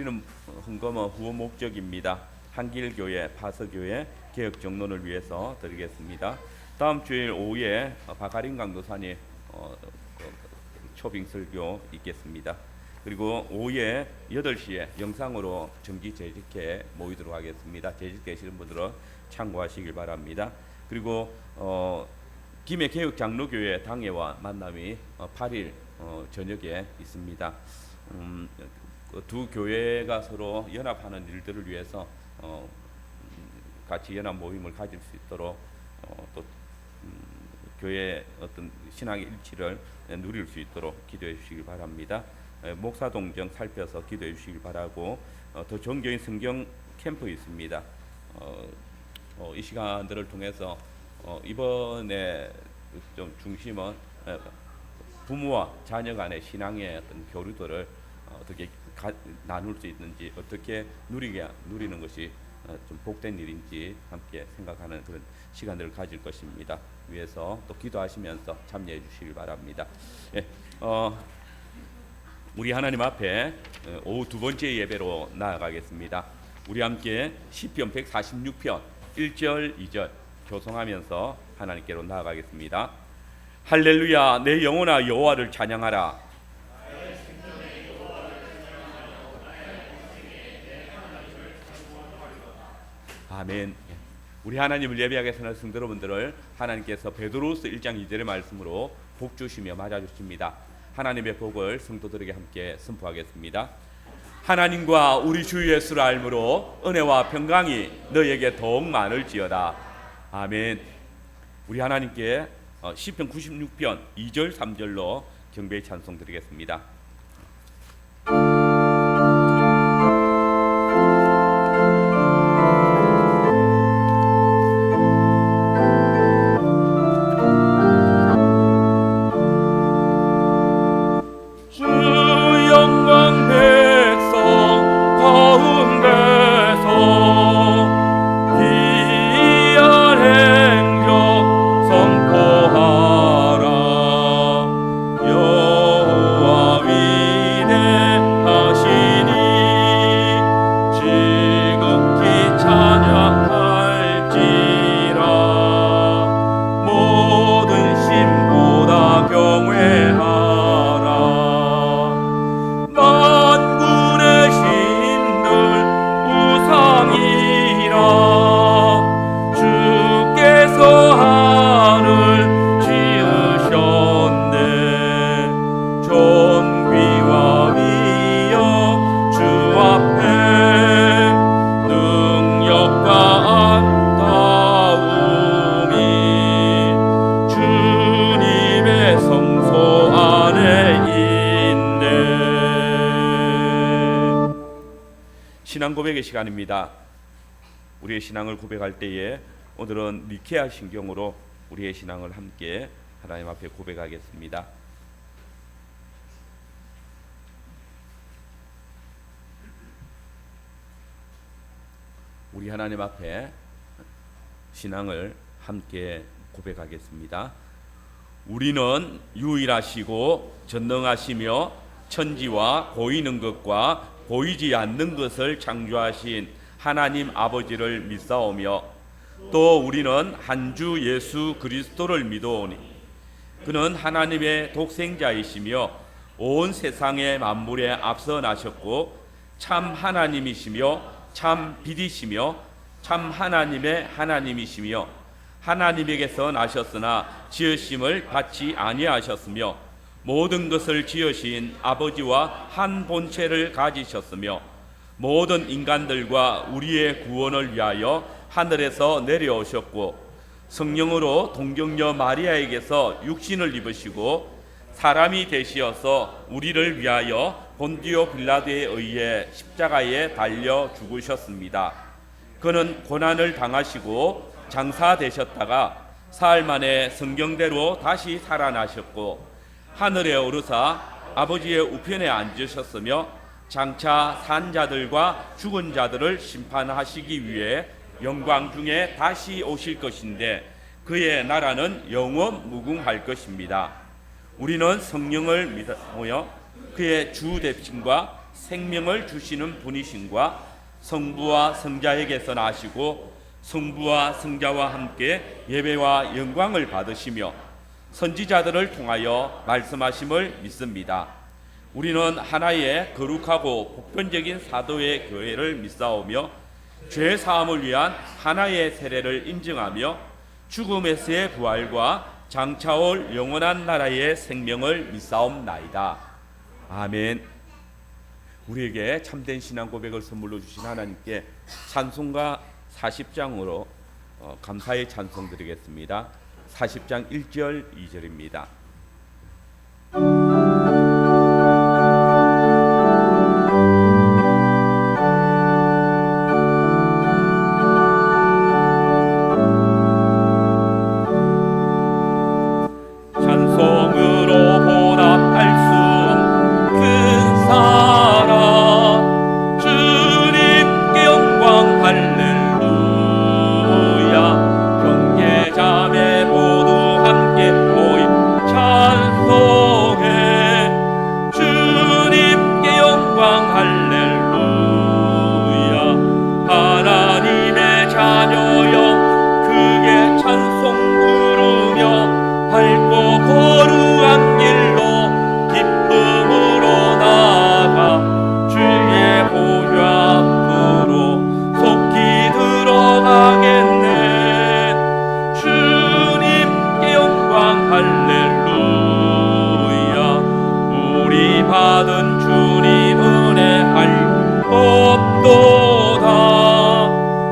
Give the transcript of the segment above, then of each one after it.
드리는 헌금은 후원 목적입니다. 한길교회, 파서교회 개혁 정론을 위해서 드리겠습니다. 다음 주일 오후에 박아린 강도사님 초빙 설교 있겠습니다. 그리고 오후에 8시에 영상으로 정기 재직회 모이도록 하겠습니다. 재직되시는 분들은 참고하시길 바랍니다. 그리고 김해 개혁 장로교회 당회와 만남이 8일 저녁에 있습니다. 두 교회가 서로 연합하는 일들을 위해서 같이 연합 모임을 가질 수 있도록 또 교회의 어떤 신앙의 일치를 누릴 수 있도록 기도해 주시길 바랍니다. 목사 동정 살펴서 기도해 주시길 바라고, 더 정교인 성경 캠프 있습니다. 이 시간들을 통해서 이번에 좀 중심은 부모와 자녀 간의 신앙의 어떤 교류들을 어떻게 나눌 수 있는지, 어떻게 누리는 것이 좀 복된 일인지 함께 생각하는 그런 시간들을 가질 것입니다. 위해서 또 기도하시면서 참여해 주시길 바랍니다. 우리 하나님 앞에 오후 두 번째 예배로 나아가겠습니다. 우리 함께 시편 146편 1절 2절 교송하면서 하나님께로 나아가겠습니다. 할렐루야, 내 영혼아 여호와를 찬양하라. 아멘. 우리 하나님을 예배하겠으나 성도 여러분들을 하나님께서 베드로후서 1장 2절의 말씀으로 복 주시며 맞아 주십니다. 하나님의 복을 성도들에게 함께 선포하겠습니다. 하나님과 우리 주 예수를 알므로 은혜와 평강이 너에게 더욱 많을지어다. 아멘. 우리 하나님께 시편 96편 2절 3절로 경배의 찬송 드리겠습니다. 신앙 고백의 시간입니다. 우리의 신앙을 고백할 때에 오늘은 니케아 신경으로 우리의 신앙을 함께 하나님 앞에 고백하겠습니다. 우리 하나님 앞에 신앙을 함께 고백하겠습니다. 우리는 유일하시고 전능하시며 천지와 보이는 것과 보이지 않는 것을 창조하신 하나님 아버지를 믿사오며, 또 우리는 한 주 예수 그리스도를 믿어오니 그는 하나님의 독생자이시며 온 세상의 만물에 앞서 나셨고 참 하나님이시며 참 빛이시며 참 하나님의 하나님이시며 하나님에게서 나셨으나 지으심을 받지 아니하셨으며 모든 것을 지으신 아버지와 한 본체를 가지셨으며 모든 인간들과 우리의 구원을 위하여 하늘에서 내려오셨고 성령으로 동정녀 마리아에게서 육신을 입으시고 사람이 되시어서 우리를 위하여 본디오 빌라도에 의해 십자가에 달려 죽으셨습니다. 그는 고난을 당하시고 장사되셨다가 사흘 만에 성경대로 다시 살아나셨고 하늘에 오르사 아버지의 우편에 앉으셨으며 장차 산 자들과 죽은 자들을 심판하시기 위해 영광 중에 다시 오실 것인데 그의 나라는 영원 무궁할 것입니다. 우리는 성령을 믿으며 그의 주 되심과 생명을 주시는 분이신과 성부와 성자에게서 나시고 성부와 성자와 함께 예배와 영광을 받으시며 선지자들을 통하여 말씀하심을 믿습니다. 우리는 하나의 거룩하고 보편적인 사도의 교회를 믿사오며 죄 사함을 위한 하나의 세례를 인정하며 죽음에서의 부활과 장차올 영원한 나라의 생명을 믿사옵나이다. 아멘. 우리에게 참된 신앙 고백을 선물로 주신 하나님께 찬송가 40장으로 감사의 찬송 드리겠습니다. 40장 1절 2절입니다. 받은 주님 은혜 할 법도다.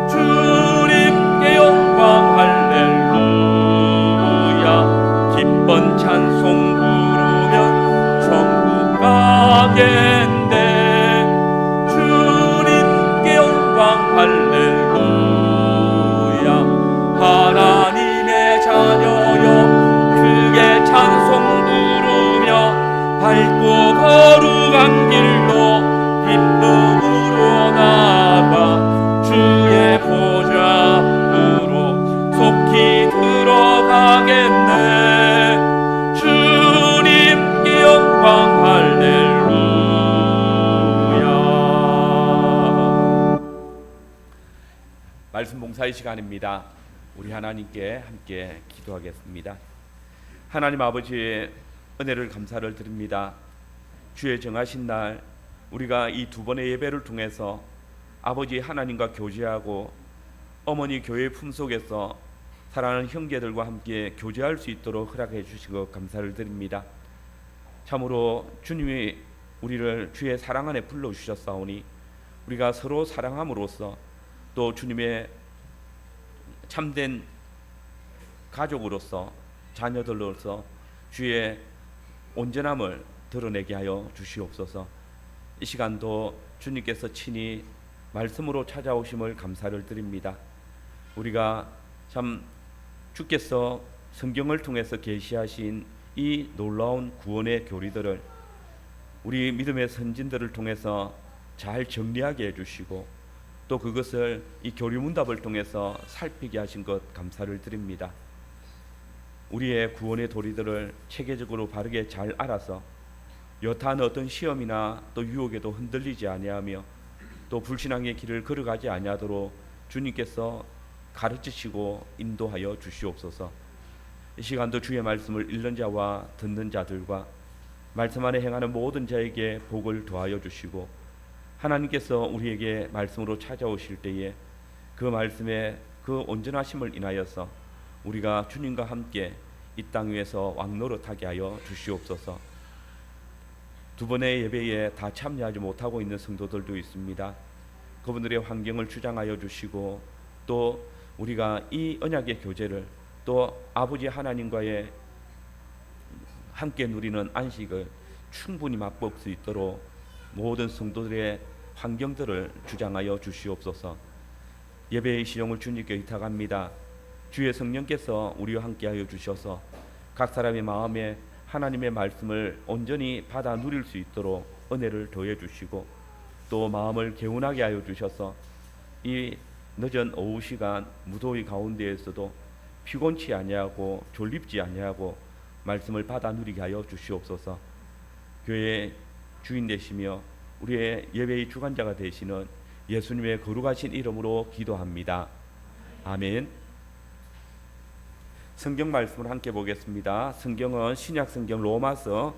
주님께 영광 할렐루야. 기쁜 찬송 부르면 천국 가겠네. 주님께 영광 할렐루야. 하나님의 자녀여 크게 찬송 부르며 밝고 거룩한 길로 기쁨으로 나아가 주의 보좌 앞으로 속히 들어가겠네. 주님께 영광 할렐루야. 말씀 봉사의 시간입니다. 우리 하나님께 함께 기도하겠습니다. 하나님 아버지, 은혜를 감사를 드립니다. 주의 정하신 날 우리가 이 두 번의 예배를 통해서 아버지 하나님과 교제하고 어머니 교회의 품속에서 사랑하는 형제들과 함께 교제할 수 있도록 허락해 주시고 감사를 드립니다. 참으로 주님이 우리를 주의 사랑 안에 불러주셨사오니 우리가 서로 사랑함으로써 또 주님의 참된 가족으로서 자녀들로서 주의 온전함을 드러내게 하여 주시옵소서. 이 시간도 주님께서 친히 말씀으로 찾아오심을 감사를 드립니다. 우리가 참 주께서 성경을 통해서 계시하신 이 놀라운 구원의 교리들을 우리 믿음의 선진들을 통해서 잘 정리하게 해주시고 또 그것을 이 교리문답을 통해서 살피게 하신 것 감사를 드립니다. 우리의 구원의 도리들을 체계적으로 바르게 잘 알아서 여타한 어떤 시험이나 또 유혹에도 흔들리지 아니하며 또 불신앙의 길을 걸어가지 아니하도록 주님께서 가르치시고 인도하여 주시옵소서. 이 시간도 주의 말씀을 읽는 자와 듣는 자들과 말씀 안에 행하는 모든 자에게 복을 더하여 주시고 하나님께서 우리에게 말씀으로 찾아오실 때에 그 말씀의 그 온전하심을 인하여서 우리가 주님과 함께 이 땅 위에서 왕노릇하게 하여 주시옵소서. 두 번의 예배에 다 참여하지 못하고 있는 성도들도 있습니다. 그분들의 환경을 주장하여 주시고 또 우리가 이 언약의 교제를 또 아버지 하나님과의 함께 누리는 안식을 충분히 맛볼 수 있도록 모든 성도들의 환경들을 주장하여 주시옵소서. 예배의 시종을 주님께 의탁합니다. 주의 성령께서 우리와 함께하여 주셔서 각 사람의 마음에 하나님의 말씀을 온전히 받아 누릴 수 있도록 은혜를 더해 주시고 또 마음을 개운하게 하여 주셔서 이 늦은 오후 시간 무더위 가운데에서도 피곤치 아니하고 졸립지 아니하고 말씀을 받아 누리게 하여 주시옵소서. 교회의 주인 되시며 우리의 예배의 주관자가 되시는 예수님의 거룩하신 이름으로 기도합니다. 아멘. 성경 말씀을 함께 보겠습니다. 성경은 신약 성경 로마서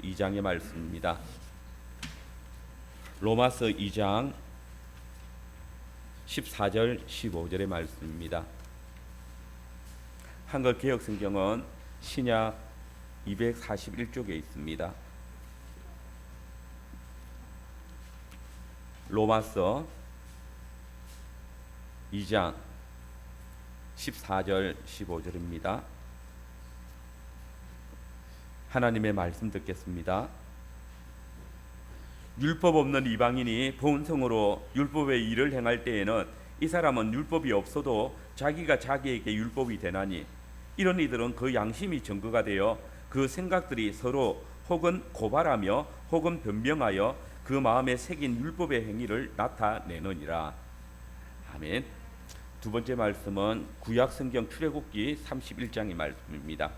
2장의 말씀입니다. 로마서 2장 14절 15절의 말씀입니다. 한글 개역 성경은 신약 241쪽에 있습니다. 로마서 2장 14절 15절입니다. 하나님의 말씀 듣겠습니다. 율법 없는 이방인이 본성으로 율법의 일을 행할 때에는 이 사람은 율법이 없어도 자기가 자기에게 율법이 되나니 이런 이들은 그 양심이 증거가 되어 그 생각들이 서로 혹은 고발하며 혹은 변명하여 그 마음에 새긴 율법의 행위를 나타내느니라. 아멘. 두 번째 말씀은 구약 성경 출애굽기 31장의 말씀입니다.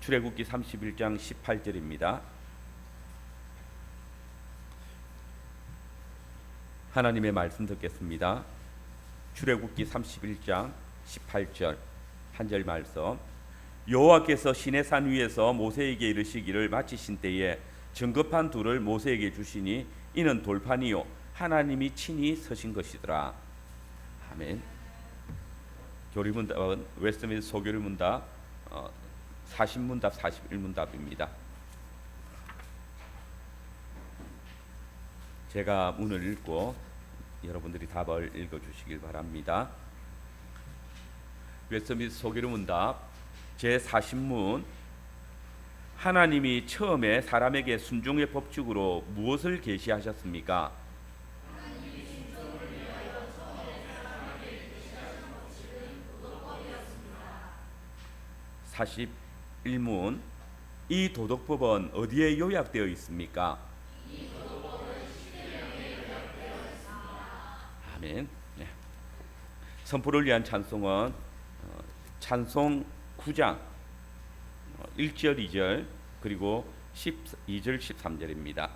출애굽기 31장 18절입니다. 하나님의 말씀 듣겠습니다. 출애굽기 31장 18절 한 절 말씀. 여호와께서 시내산 위에서 모세에게 이르시기를 마치신 때에 정급한 돌을 모세에게 주시니 이는 돌판이요 하나님이 친히 서신 것이더라. 아멘. 교리문답은 웨스트민스터 소교리문답 40문답 41문답입니다. 제가 문을 읽고 여러분들이 답을 읽어주시길 바랍니다. 웨스트민스터 소교리문답 제40문. 하나님이 처음에 사람에게 순종의 법칙으로 무엇을 계시하셨습니까? 41문. 이 도덕법은 어디에 요약되어 있습니까? 아멘. 네. 선포를 위한 찬송은 찬송 9장 1절 2절 그리고 12절 13절입니다.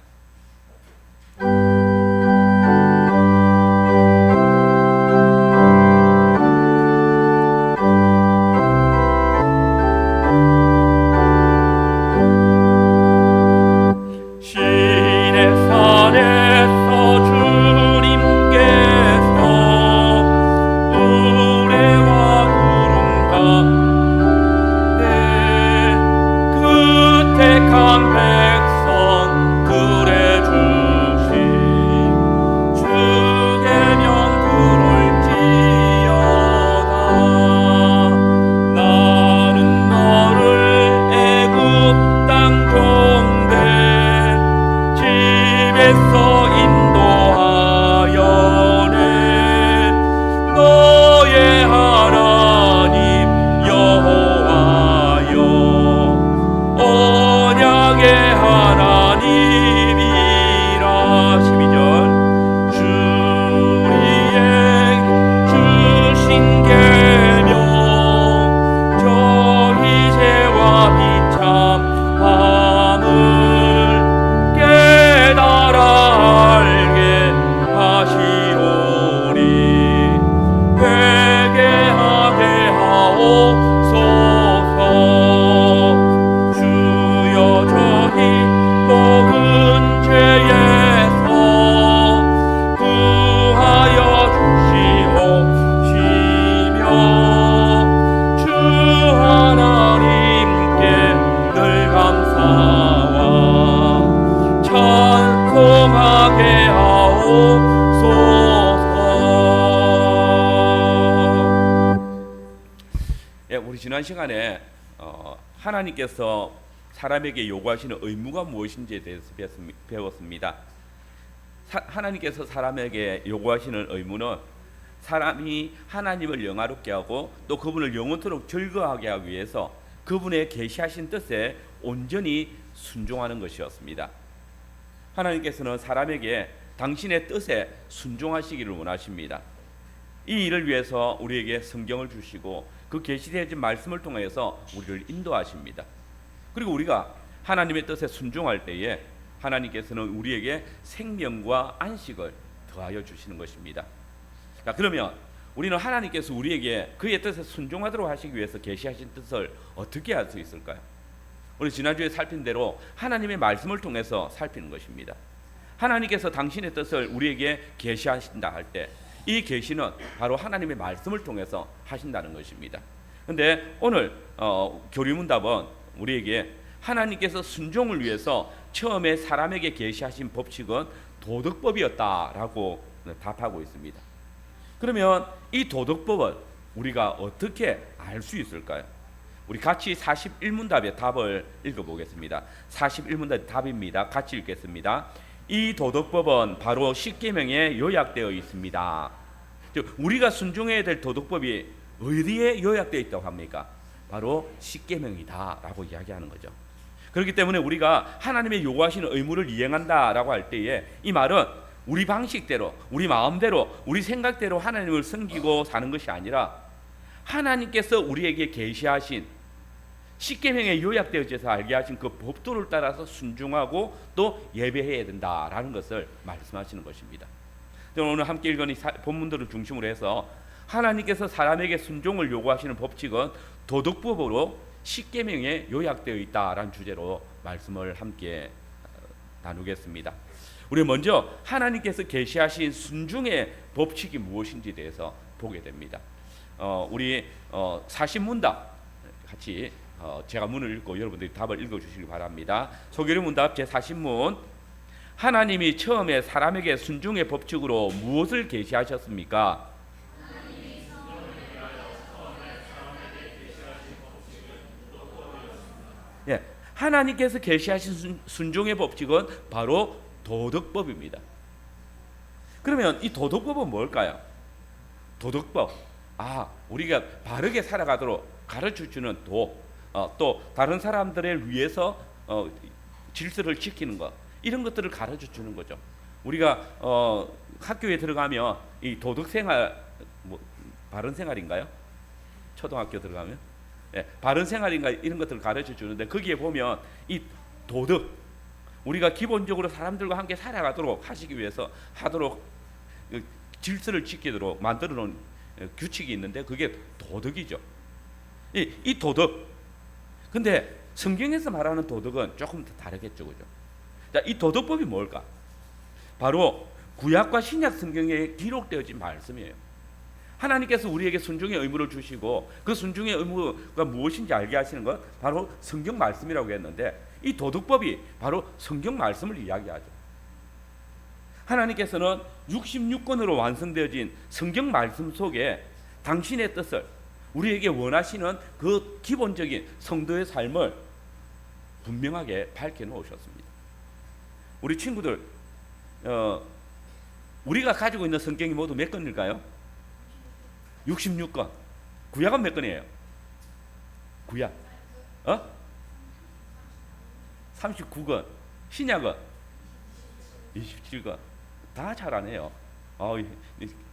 지난 시간에 하나님께서 사람에게 요구하시는 의무가 무엇인지에 대해서 배웠습니다. 하나님께서 사람에게 요구하시는 의무는 사람이 하나님을 영화롭게 하고 또 그분을 영원토록 즐거워하게 하기 위해서 그분의 계시하신 뜻에 온전히 순종하는 것이었습니다. 하나님께서는 사람에게 당신의 뜻에 순종하시기를 원하십니다. 이 일을 위해서 우리에게 성경을 주시고 그 계시되어진 말씀을 통해서 우리를 인도하십니다. 그리고 우리가 하나님의 뜻에 순종할 때에 하나님께서는 우리에게 생명과 안식을 더하여 주시는 것입니다. 자, 그러면 우리는 하나님께서 우리에게 그의 뜻에 순종하도록 하시기 위해서 계시하신 뜻을 어떻게 알 수 있을까요? 우리 지난주에 살핀 대로 하나님의 말씀을 통해서 살피는 것입니다. 하나님께서 당신의 뜻을 우리에게 계시하신다 할 때 이 계시는 바로 하나님의 말씀을 통해서 하신다는 것입니다. 그런데 오늘 교리문답은 우리에게 하나님께서 순종을 위해서 처음에 사람에게 계시하신 법칙은 도덕법이었다라고 답하고 있습니다. 그러면 이 도덕법을 우리가 어떻게 알 수 있을까요? 우리 같이 41문답의 답을 읽어보겠습니다. 41문답의 답입니다. 같이 읽겠습니다. 이 도덕법은 바로 십계명에 요약되어 있습니다. 즉 우리가 순종해야 될 도덕법이 어디에 요약되어 있다고 합니까? 바로 십계명이다라고 이야기하는 거죠. 그렇기 때문에 우리가 하나님의 요구하시는 의무를 이행한다라고 할 때에 이 말은 우리 방식대로, 우리 마음대로, 우리 생각대로 하나님을 섬기고 사는 것이 아니라 하나님께서 우리에게 계시하신 십계명에 요약되어져서 알게 하신 그 법도를 따라서 순종하고 또 예배해야 된다라는 것을 말씀하시는 것입니다. 오늘 함께 읽은 이 본문들을 중심으로 해서 하나님께서 사람에게 순종을 요구하시는 법칙은 도덕법으로 십계명에 요약되어 있다라는 주제로 말씀을 함께 나누겠습니다. 우리 먼저 하나님께서 계시하신 순종의 법칙이 무엇인지에 대해서 보게 됩니다. 우리 40문답 같이 제가 문을 읽고 여러분들이 답을 읽어주시기 바랍니다. 소개를 문답 제40문. 하나님이 처음에 사람에게 순종의 법칙으로 무엇을 계시하셨습니까? 예, 하나님께서 계시하신 순종의 법칙은 바로 도덕법입니다. 그러면 이 도덕법은 뭘까요? 도덕법. 우리가 바르게 살아가도록 가르쳐주는 또 다른 사람들을 위해서 질서를 지키는 것, 이런 것들을 가르쳐주는 거죠. 우리가 학교에 들어가면 이 도덕생활, 바른 생활인가요? 초등학교 들어가면 바른 생활인가 이런 것들을 가르쳐주는데 거기에 보면 이 도덕, 우리가 기본적으로 사람들과 함께 살아가도록 하시기 위해서 하도록 질서를 지키도록 만들어 놓은 규칙이 있는데 그게 도덕이죠. 이 도덕. 근데 성경에서 말하는 도덕은 조금 더 다르겠죠, 그죠? 자, 이 도덕법이 뭘까? 바로 구약과 신약 성경에 기록되어진 말씀이에요. 하나님께서 우리에게 순종의 의무를 주시고 그 순종의 의무가 무엇인지 알게 하시는 것 바로 성경 말씀이라고 했는데 이 도덕법이 바로 성경 말씀을 이야기하죠. 하나님께서는 66권으로 완성되어진 성경 말씀 속에 당신의 뜻을 우리에게 원하시는 그 기본적인 성도의 삶을 분명하게 밝혀놓으셨습니다. 우리 친구들 우리가 가지고 있는 성경이 모두 몇 권일까요? 66권. 구약은 몇 권이에요? 구약 39권. 신약은 27권. 다 잘하네요.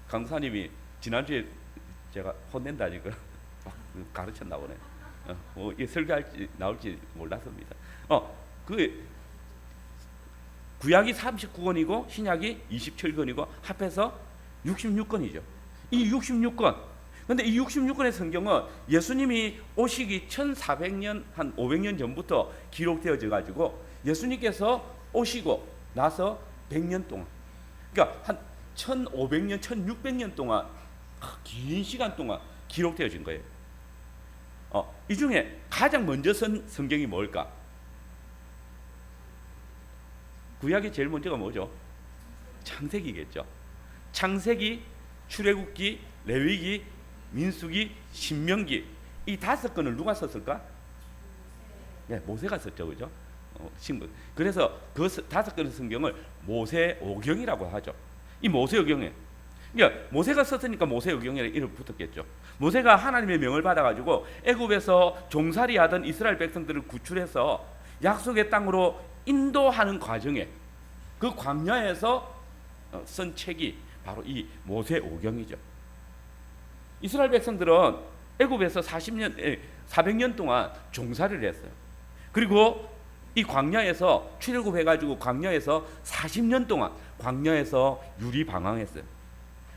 강사님이 지난주에 제가 혼낸다니까 가르쳤나 보네. 이 설교할지 나올지 몰랐습니다. 그 구약이 39권이고 신약이 27권이고 합해서 66권이죠. 이 66권. 근데 이 66권의 성경은 예수님이 오시기 1400년 한 500년 전부터 기록되어져 가지고 예수님께서 오시고 나서 100년 동안, 그러니까 한 1500년 1600년 동안 긴 시간 동안 기록되어진 거예요. 이 중에 가장 먼저 쓴 성경이 뭘까? 구약이 제일 먼저가 뭐죠? 창세기겠죠. 창세기, 출애굽기, 레위기, 민수기, 신명기, 이 5권을 누가 썼을까? 모세가 썼죠, 그죠? 그래서 그 5권의 성경을 모세오경이라고 하죠. 이 모세오경에, 그러니까 모세가 썼으니까 모세오경이라는 이름 붙었겠죠. 모세가 하나님의 명을 받아가지고 애굽에서 종살이하던 이스라엘 백성들을 구출해서 약속의 땅으로 인도하는 과정에 그 광야에서 쓴 책이 바로 이 모세오경이죠. 이스라엘 백성들은 애굽에서 400년 동안 종살이를 했어요. 그리고 이 광야에서 출애굽해가지고 광야에서 40년 동안 광야에서 유리방황했어요.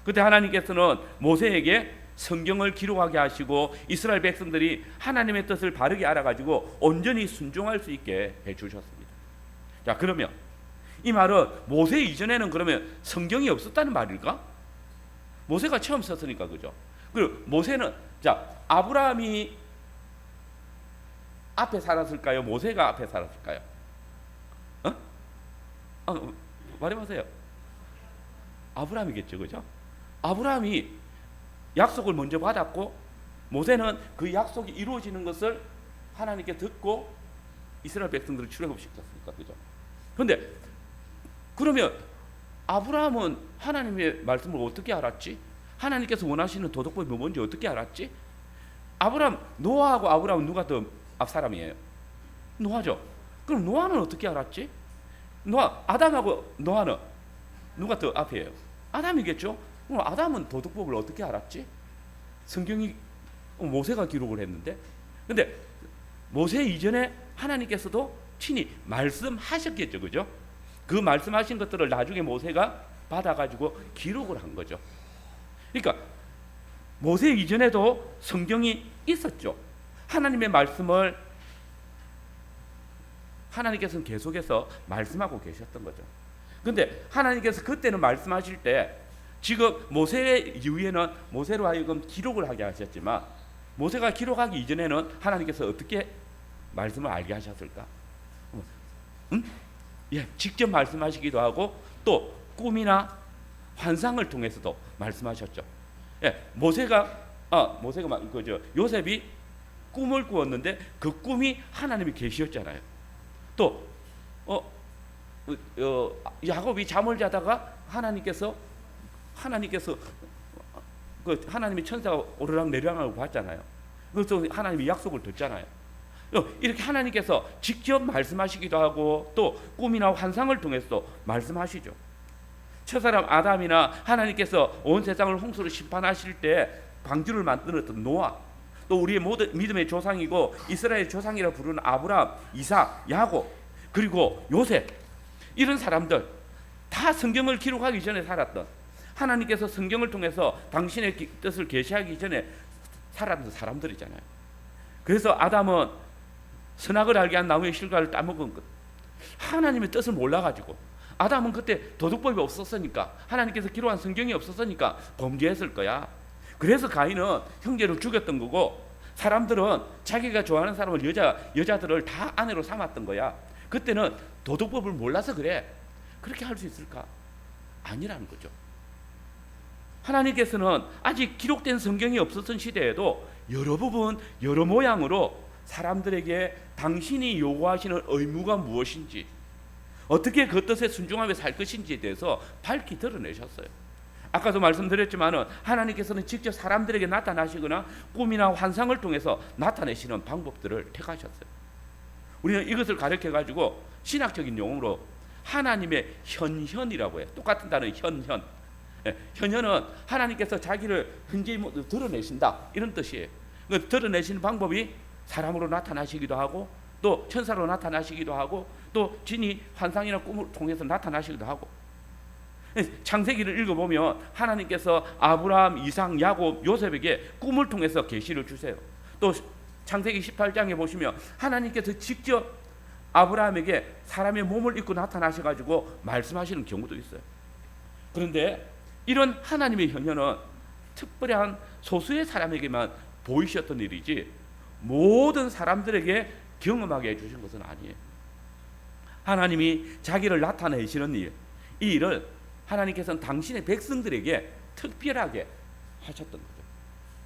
그때 하나님께서는 모세에게 성경을 기록하게 하시고 이스라엘 백성들이 하나님의 뜻을 바르게 알아가지고 온전히 순종할 수 있게 해주셨습니다. 자, 그러면 이 말은 모세 이전에는 그러면 성경이 없었다는 말일까? 모세가 처음 썼으니까, 그죠? 그리고 모세는, 자, 아브라함이 앞에 살았을까요? 모세가 앞에 살았을까요? 말해보세요. 아브라함이겠죠, 그죠? 아브라함이 약속을 먼저 받았고 모세는 그 약속이 이루어지는 것을 하나님께 듣고 이스라엘 백성들을 출애굽시켰으니까, 그죠? 그런데 그러면 아브라함은 하나님의 말씀을 어떻게 알았지? 하나님께서 원하시는 도덕법이 뭔지 어떻게 알았지? 노아하고 아브라함은 누가 더 앞 사람이에요? 노아죠. 그럼 노아는 어떻게 알았지? 아담하고 노아는 누가 더 앞이에요? 아담이겠죠. 그럼 아담은 도덕법을 어떻게 알았지? 성경이 모세가 기록을 했는데, 근데 모세 이전에 하나님께서도 친히 말씀하셨겠죠, 그죠? 그 말씀하신 것들을 나중에 모세가 받아가지고 기록을 한 거죠. 그러니까 모세 이전에도 성경이 있었죠. 하나님의 말씀을 하나님께서는 계속해서 말씀하고 계셨던 거죠. 그런데 하나님께서 그때는 말씀하실 때 지금 모세 이후에는 모세로 하여금 기록을 하게 하셨지만 모세가 기록하기 이전에는 하나님께서 어떻게 말씀을 알게 하셨을까? 예, 직접 말씀하시기도 하고 또 꿈이나 환상을 통해서도 말씀하셨죠. 예, 요셉이 꿈을 꾸었는데 그 꿈이 하나님의 계시였잖아요. 또 야곱이 잠을 자다가 하나님께서 그 하나님의 천사가 오르락 내리락하고 봤잖아요. 그래서 하나님이 약속을 듣잖아요. 이렇게 하나님께서 직접 말씀하시기도 하고 또 꿈이나 환상을 통해서 말씀하시죠. 첫사람 아담이나 하나님께서 온 세상을 홍수로 심판하실 때 방주를 만들었던 노아, 또 우리의 모든 믿음의 조상이고 이스라엘 조상이라 부르는 아브라함, 이삭, 야곱, 그리고 요셉, 이런 사람들 다 성경을 기록하기 전에 살았던, 하나님께서 성경을 통해서 당신의 뜻을 계시하기 전에 살았던 사람들이잖아요. 그래서 아담은 선악을 알게 한 나무의 실과를 따먹은 것, 하나님의 뜻을 몰라가지고, 아담은 그때 도덕법이 없었으니까, 하나님께서 기록한 성경이 없었으니까 범죄했을 거야. 그래서 가인은 형제를 죽였던 거고, 사람들은 자기가 좋아하는 사람을 여자들을 다 아내로 삼았던 거야. 그때는 도덕법을 몰라서 그래. 그렇게 할 수 있을까? 아니라는 거죠. 하나님께서는 아직 기록된 성경이 없었던 시대에도 여러 부분 여러 모양으로 사람들에게 당신이 요구하시는 의무가 무엇인지, 어떻게 그 뜻에 순종하며 살 것인지에 대해서 밝히 드러내셨어요. 아까도 말씀드렸지만 하나님께서는 직접 사람들에게 나타나시거나 꿈이나 환상을 통해서 나타내시는 방법들을 택하셨어요. 우리는 이것을 가르쳐가지고 신학적인 용어로 하나님의 현현이라고 해요. 똑같은 단어 현현. 현현은 하나님께서 자기를 현재 드러내신다, 이런 뜻이에요. 드러내시는 방법이 사람으로 나타나시기도 하고 또 천사로 나타나시기도 하고 또 진이 환상이나 꿈을 통해서 나타나시기도 하고, 창세기를 읽어보면 하나님께서 아브라함, 이삭, 야곱, 요셉에게 꿈을 통해서 계시를 주세요. 또 창세기 18장에 보시면 하나님께서 직접 아브라함에게 사람의 몸을 입고 나타나셔가지고 말씀하시는 경우도 있어요. 그런데 이런 하나님의 현현은 특별한 소수의 사람에게만 보이셨던 일이지 모든 사람들에게 경험하게 해주신 것은 아니에요. 하나님이 자기를 나타내시는 일, 이 일을 하나님께서는 당신의 백성들에게 특별하게 하셨던 거죠.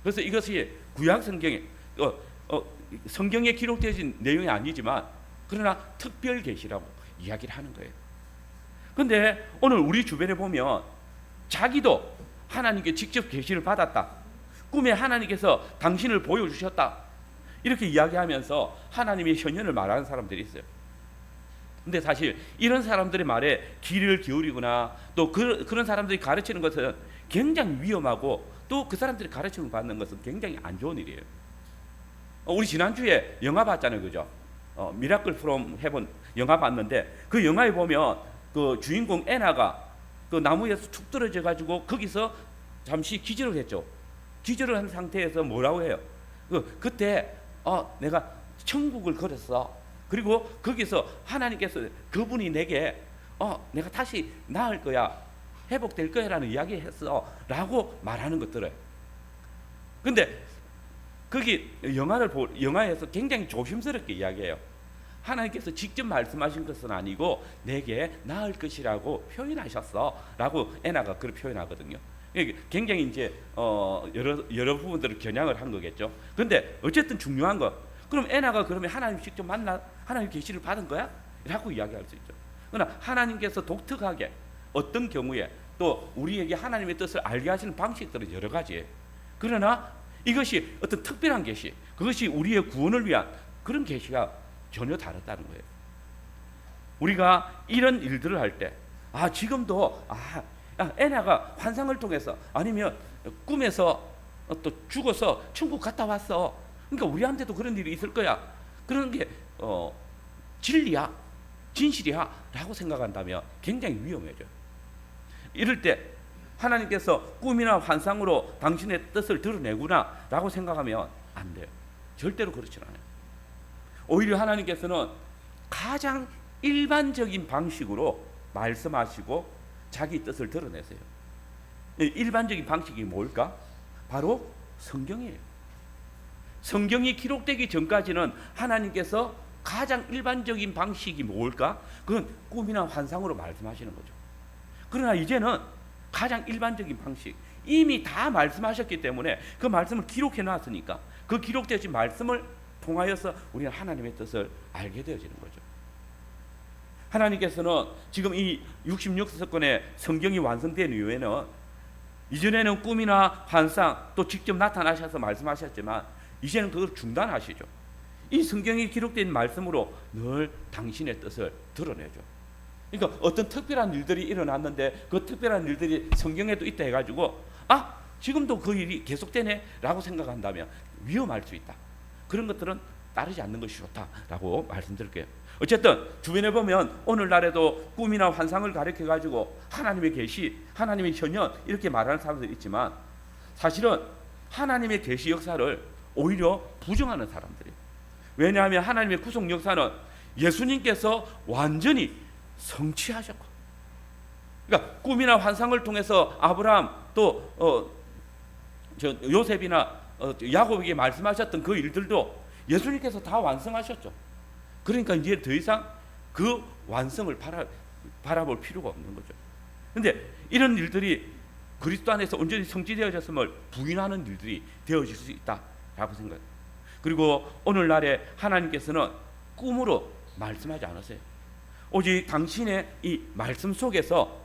그래서 이것이 구약 성경에 성경에 기록되어진 내용이 아니지만 그러나 특별 계시라고 이야기를 하는 거예요. 그런데 오늘 우리 주변에 보면 자기도 하나님께 직접 계시를 받았다, 꿈에 하나님께서 당신을 보여주셨다, 이렇게 이야기하면서 하나님의 현현을 말하는 사람들이 있어요. 근데 사실 이런 사람들의 말에 귀를 기울이거나 또 그런 사람들이 가르치는 것은 굉장히 위험하고 또 그 사람들이 가르침을 받는 것은 굉장히 안 좋은 일이에요. 우리 지난주에 영화 봤잖아요, 그죠? 미라클 프롬 헤븐, 영화 봤는데 그 영화에 보면 그 주인공 애나가 그 나무에서 툭 떨어져 가지고 거기서 잠시 기절을 했죠. 기절을 한 상태에서 뭐라고 해요? 그때 내가 천국을 걸었어. 그리고 거기서 하나님께서 그분이 내게 내가 다시 나을 거야, 회복될 거야라는 이야기했어 라고 말하는 것들을. 근데 거기 영화에서 굉장히 조심스럽게 이야기해요. 하나님께서 직접 말씀하신 것은 아니고 내게 나을 것이라고 표현하셨어 라고 애나가 그렇게 표현하거든요. 굉장히 이제 여러 부분들을 겨냥을 한 거겠죠. 근데 어쨌든 중요한 거, 그럼 애나가 그러면 하나님 직접 만나 하나님 계시를 받은 거야? 라고 이야기할 수 있죠. 그러나 하나님께서 독특하게 어떤 경우에 또 우리에게 하나님의 뜻을 알게 하시는 방식들은 여러 가지예요. 그러나 이것이 어떤 특별한 계시, 그것이 우리의 구원을 위한 그런 계시가 전혀 다르다는 거예요. 우리가 이런 일들을 할 때 지금도 애나가 환상을 통해서 아니면 꿈에서 또 죽어서 천국 갔다 왔어. 그러니까 우리한테도 그런 일이 있을 거야. 그런 게 진리야, 진실이야 라고 생각한다면 굉장히 위험해져요. 이럴 때 하나님께서 꿈이나 환상으로 당신의 뜻을 드러내구나 라고 생각하면 안 돼요. 절대로 그렇지는 않아요. 오히려 하나님께서는 가장 일반적인 방식으로 말씀하시고 자기 뜻을 드러내세요. 일반적인 방식이 뭘까? 바로 성경이에요. 성경이 기록되기 전까지는 하나님께서 가장 일반적인 방식이 뭘까? 그건 꿈이나 환상으로 말씀하시는 거죠. 그러나 이제는 가장 일반적인 방식, 이미 다 말씀하셨기 때문에 그 말씀을 기록해 놨으니까 그 기록되신 말씀을 통하여서 우리는 하나님의 뜻을 알게 되어지는 거죠. 하나님께서는 지금 이 66권의 성경이 완성된 이후에는, 이전에는 꿈이나 환상 또 직접 나타나셔서 말씀하셨지만 이제는 그걸 중단하시죠. 이 성경이 기록된 말씀으로 늘 당신의 뜻을 드러내죠. 그러니까 어떤 특별한 일들이 일어났는데 그 특별한 일들이 성경에도 있다 해가지고 지금도 그 일이 계속되네 라고 생각한다면 위험할 수 있다. 그런 것들은 따르지 않는 것이 좋다라고 말씀드릴게요. 어쨌든 주변에 보면 오늘날에도 꿈이나 환상을 가리켜가지고 하나님의 계시, 하나님의 현현 이렇게 말하는 사람들이 있지만 사실은 하나님의 계시 역사를 오히려 부정하는 사람들이에요. 왜냐하면 하나님의 구속 역사는 예수님께서 완전히 성취하셨고, 그러니까 꿈이나 환상을 통해서 아브라함 또 요셉이나 야곱에게 말씀하셨던 그 일들도 예수님께서 다 완성하셨죠. 그러니까 이제 더 이상 그 완성을 바라볼 필요가 없는 거죠. 그런데 이런 일들이 그리스도 안에서 온전히 성취되어졌음을 부인하는 일들이 되어질 수 있다라고 생각해요. 그리고 오늘날에 하나님께서는 꿈으로 말씀하지 않으세요. 오직 당신의 이 말씀 속에서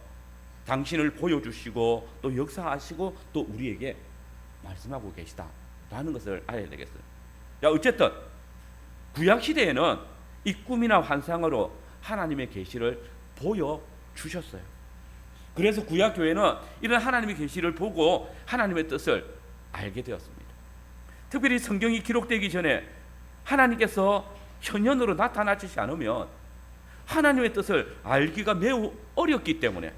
당신을 보여주시고 또 역사하시고 또 우리에게 말씀하고 계시다라는 것을 알아야 되겠어요. 어쨌든 구약시대에는 이 꿈이나 환상으로 하나님의 계시를 보여주셨어요. 그래서 구약교회는 이런 하나님의 계시를 보고 하나님의 뜻을 알게 되었습니다. 특별히 성경이 기록되기 전에 하나님께서 현현으로 나타나시지 않으면 하나님의 뜻을 알기가 매우 어렵기 때문에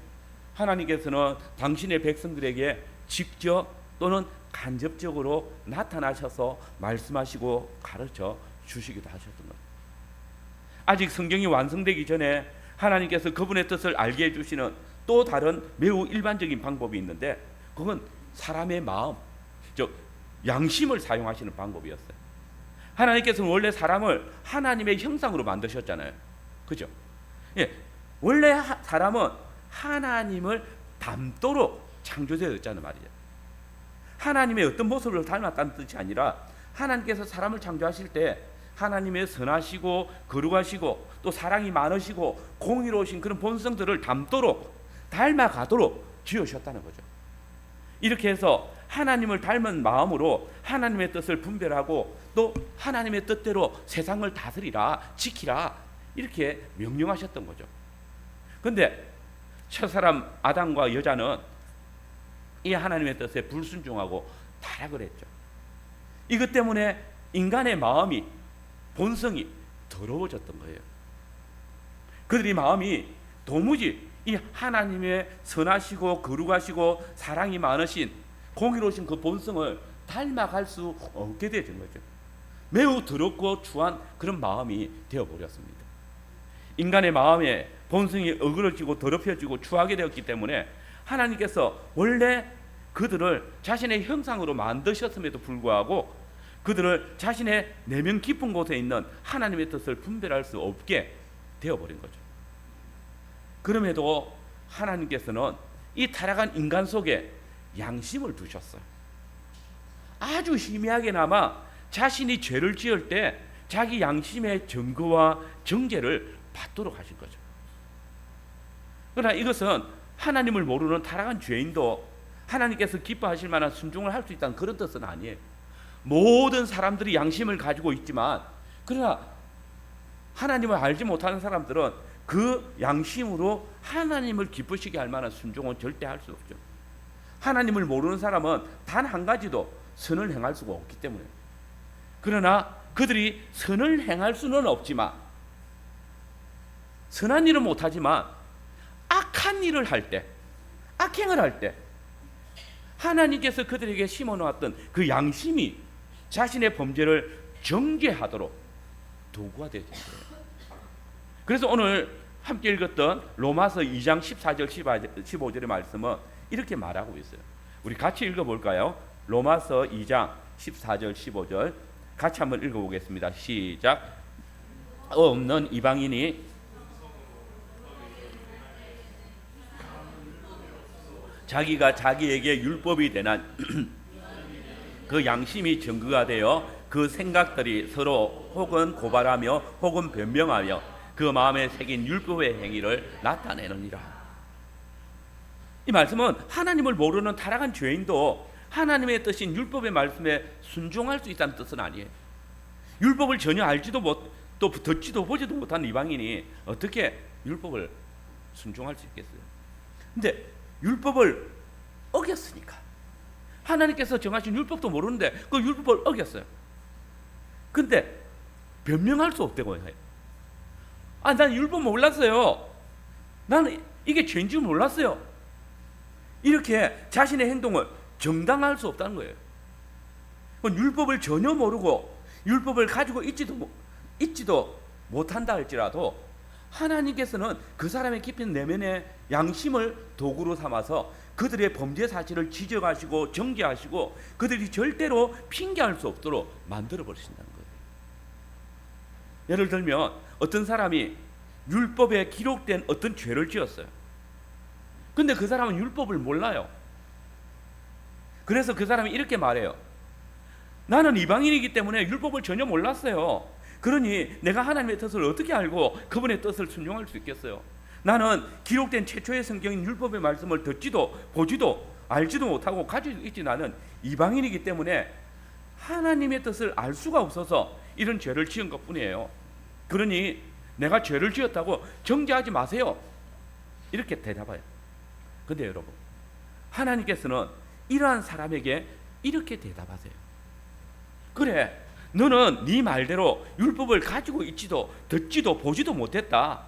하나님께서는 당신의 백성들에게 직접 또는 간접적으로 나타나셔서 말씀하시고 가르쳐 주시기도 하셨던 것. 아직 성경이 완성되기 전에 하나님께서 그분의 뜻을 알게 해주시는 또 다른 매우 일반적인 방법이 있는데 그건 사람의 마음, 즉 양심을 사용하시는 방법이었어요. 하나님께서는 원래 사람을 하나님의 형상으로 만드셨잖아요. 그죠? 예, 원래 사람은 하나님을 닮도록 창조되었다는 말이죠. 하나님의 어떤 모습을 닮았다는 뜻이 아니라 하나님께서 사람을 창조하실 때 하나님의 선하시고 거룩하시고 또 사랑이 많으시고 공의로우신 그런 본성들을 닮아가도록 지으셨다는 거죠. 이렇게 해서 하나님을 닮은 마음으로 하나님의 뜻을 분별하고 또 하나님의 뜻대로 세상을 다스리라, 지키라 이렇게 명령하셨던 거죠. 그런데 첫사람 아담과 여자는 이 하나님의 뜻에 불순종하고 타락을 했죠. 이것 때문에 인간의 마음이, 본성이 더러워졌던 거예요. 그들이 마음이 도무지 이 하나님의 선하시고 거룩하시고 사랑이 많으신 공의로우신 그 본성을 닮아갈 수 없게 되는 거죠. 매우 더럽고 추한 그런 마음이 되어버렸습니다. 인간의 마음에 본성이 어그러지고 더럽혀지고 추하게 되었기 때문에 하나님께서 원래 그들을 자신의 형상으로 만드셨음에도 불구하고 그들을 자신의 내면 깊은 곳에 있는 하나님의 뜻을 분별할 수 없게 되어버린 거죠. 그럼에도 하나님께서는 이 타락한 인간 속에 양심을 두셨어요. 아주 희미하게나마 자신이 죄를 지을 때 자기 양심의 증거와 정죄를 받도록 하신 거죠. 그러나 이것은 하나님을 모르는 타락한 죄인도 하나님께서 기뻐하실 만한 순종을 할 수 있다는 그런 뜻은 아니에요. 모든 사람들이 양심을 가지고 있지만 그러나 하나님을 알지 못하는 사람들은 그 양심으로 하나님을 기쁘시게 할 만한 순종은 절대 할 수 없죠. 하나님을 모르는 사람은 단 한 가지도 선을 행할 수가 없기 때문에. 그러나 그들이 선을 행할 수는 없지만, 선한 일은 못하지만 악한 일을 할 때, 악행을 할 때 하나님께서 그들에게 심어놓았던 그 양심이 자신의 범죄를 정죄하도록 도구가 되는 거예요. 그래서 오늘 함께 읽었던 로마서 2장 14절 15절의 말씀은 이렇게 말하고 있어요. 우리 같이 읽어볼까요? 로마서 2장 14절 15절 같이 한번 읽어보겠습니다. 시작. 없는 이방인이 자기가 자기에게 율법이 되난 그 양심이 증거가 되어 그 생각들이 서로 혹은 고발하며 혹은 변명하며 그 마음에 새긴 율법의 행위를 나타내느니라. 이 말씀은 하나님을 모르는 타락한 죄인도 하나님의 뜻인 율법의 말씀에 순종할 수 있다는 뜻은 아니에요. 율법을 전혀 알지도 못, 또 듣지도 보지도 못한 이방인이 어떻게 율법을 순종할 수 있겠어요? 근데 율법을 어겼으니까, 하나님께서 정하신 율법도 모르는데 그 율법을 어겼어요. 근데 변명할 수 없다고 해요. 난 율법 몰랐어요. 나는 이게 죄인 줄 몰랐어요. 이렇게 자신의 행동을 정당화할 수 없다는 거예요. 율법을 전혀 모르고 율법을 가지고 있지도 못한다 할지라도 하나님께서는 그 사람의 깊은 내면의 양심을 도구로 삼아서 그들의 범죄 사실을 지적하시고 정죄하시고 그들이 절대로 핑계할 수 없도록 만들어 버리신다는 거예요. 예를 들면 어떤 사람이 율법에 기록된 어떤 죄를 지었어요. 근데 그 사람은 율법을 몰라요. 그래서 그 사람이 이렇게 말해요. 나는 이방인이기 때문에 율법을 전혀 몰랐어요. 그러니 내가 하나님의 뜻을 어떻게 알고 그분의 뜻을 순종할 수 있겠어요? 나는 기록된 최초의 성경인 율법의 말씀을 듣지도 보지도 알지도 못하고 가지고 있지 않은 이방인이기 때문에 하나님의 뜻을 알 수가 없어서 이런 죄를 지은 것뿐이에요. 그러니 내가 죄를 지었다고 정죄하지 마세요. 이렇게 대답해요. 근데 여러분, 하나님께서는 이러한 사람에게 이렇게 대답하세요. 그래, 너는 네 말대로 율법을 가지고 있지도 듣지도 보지도 못했다.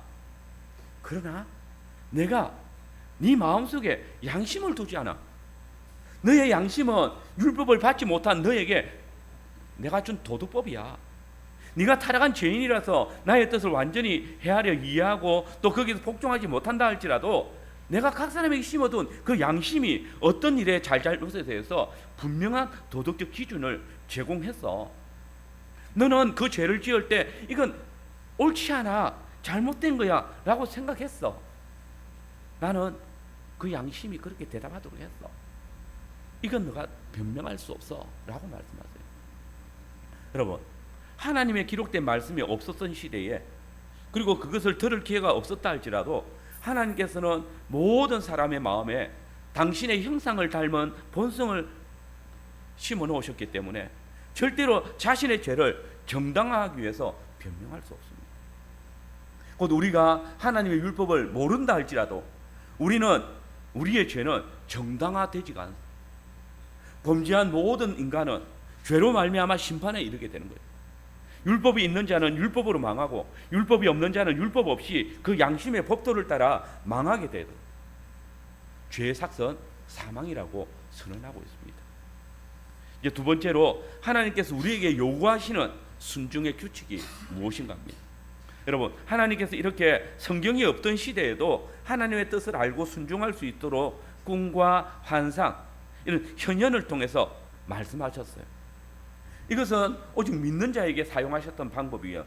그러나 내가 네 마음속에 양심을 두지 않아. 너의 양심은 율법을 받지 못한 너에게 내가 준 도덕법이야. 네가 타락한 죄인이라서 나의 뜻을 완전히 헤아려 이해하고 또 거기서 복종하지 못한다 할지라도 내가 각 사람에게 심어둔 그 양심이 어떤 일에 잘잘못에 대해서 분명한 도덕적 기준을 제공했어. 너는 그 죄를 지을 때 이건 옳지 않아, 잘못된 거야 라고 생각했어. 나는 그 양심이 그렇게 대답하도록 했어. 이건 너가 변명할 수 없어 라고 말씀하세요. 여러분, 하나님의 기록된 말씀이 없었던 시대에, 그리고 그것을 들을 기회가 없었다 할지라도 하나님께서는 모든 사람의 마음에 당신의 형상을 닮은 본성을 심어 놓으셨기 때문에 절대로 자신의 죄를 정당화하기 위해서 변명할 수 없습니다. 곧 우리가 하나님의 율법을 모른다 할지라도 우리의 죄는 정당화되지가 않습니다. 범죄한 모든 인간은 죄로 말미암아 심판에 이르게 되는 거예요. 율법이 있는 자는 율법으로 망하고 율법이 없는 자는 율법 없이 그 양심의 법도를 따라 망하게 되도 죄의 삭선 사망이라고 선언하고 있습니다. 이제 두 번째로 하나님께서 우리에게 요구하시는 순종의 규칙이 무엇인가 합니다. 여러분, 하나님께서 이렇게 성경이 없던 시대에도 하나님의 뜻을 알고 순종할 수 있도록 꿈과 환상 이런 현현을 통해서 말씀하셨어요. 이것은 오직 믿는 자에게 사용하셨던 방법이에요.